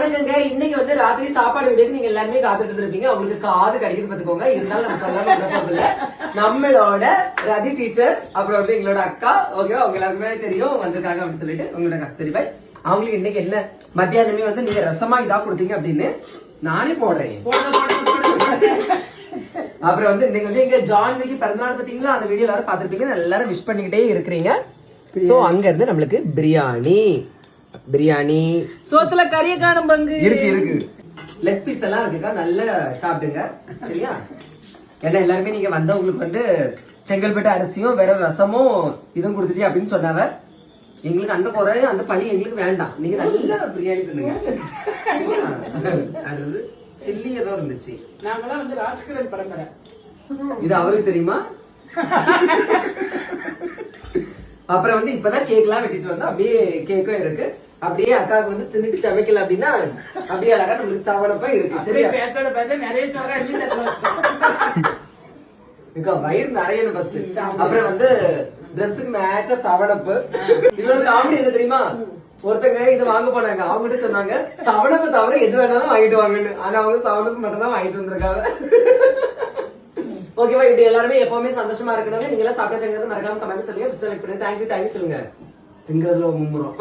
வணக்கங்க. இன்னைக்கு வந்து ராத்திரி சாப்பாடு வீடியோக்கு நீங்க எல்லாருமே காத்துட்டு இருப்பீங்க. உங்களுக்கு காது கிடைக்குது பாத்துக்கோங்க. இருந்தாலும் நம்ம சொல்லாம இல்ல, நம்மளோட ரதி டீச்சர் அப்புறம் வந்து எங்களோட அக்கா, ஓகேவா, அவங்க எல்லாருக்குமே தெரியும் வந்திருக்காங்க அப்படின்னு சொல்லிட்டு. உங்களோட கஸ்தூரி பாய் அவங்களுக்கு இன்னைக்கு என்ன மத்தியானமே வந்து நீங்க ரசமா இதா கொடுத்தீங்க அப்படின்னு நானே போடுறேன். அப்புறம் வந்து இன்னைக்கு வந்து எங்க ஜான்விக்கு பிறந்தநாள் பாத்தீங்களா, அந்த வீடியோ எல்லாரும் பாத்துருப்பீங்க. எல்லாரும் விஷ் பண்ணிக்கிட்டே இருக்கிறீங்க. சோ அங்க இருந்து நம்மளுக்கு பிரியாணி சோத்துல கறிய காணும் பங்கு இருக்கு. லெக் பீஸ் எல்லாம் இருக்குக்கா, நல்லா சாப்பிடுங்க சரியா. ஏன்னா எல்லாருமே நீங்க வந்தவங்களுக்கு வந்து செங்கல்பட்டு அரிசியும் வேற ரசமும் இதுவும் கொடுத்துட்டே அப்படின்னு சொன்னாவ. எங்களுக்கு அந்த குறை அந்த பழி எங்களுக்கு வேண்டாம். நீங்க நல்ல பிரியாணி தின்னுங்க. அது சில்லி ஏதோ இருந்துச்சு. நாங்களாம் வந்து ராஜ்கிரண் பரம்பரை. இது அவருக்கு தெரியுமா? அப்புறம் வந்து இப்பதான் கேக் எல்லாம் வெட்டிட்டு வந்தோம். அப்படியே கேக்கும் இருக்கு. அப்படியே அக்காவுக்கு வந்து தின்னுட்டு சமைக்கல அப்படின்னா அப்படியே அழகா நம்மளுக்கு சாவனப்ப இருக்கு சரியா. வயிறு நிறைய ஃபர்ஸ்ட். அப்புறம் வந்து ட்ரெஸ்ஸுக்கு மேட்சா சவனப்பு. இது ஒரு காமெடி என்ன தெரியுமா, ஒருத்தங்க இது வாங்க போனாங்க. அவங்க கிட்ட சொன்னாங்க சவனப்பு தவிர எது வேணாலும் வாங்கிட்டு வாங்கன்னு. ஆனா அவங்க சவனப்பு மட்டும் தான் வாங்கிட்டு வந்திருக்காங்க. ஓகேவா, இப்படி எல்லாருமே எப்பவுமே சந்தோஷமா இருக்கணும். நீங்க எல்லாம் சாப்பிட்டு மறக்காம கமெண்ட் சொல்லுங்க. தேங்க்யூ சொல்லுங்க. திங்கிறதுல மும்முறோம்.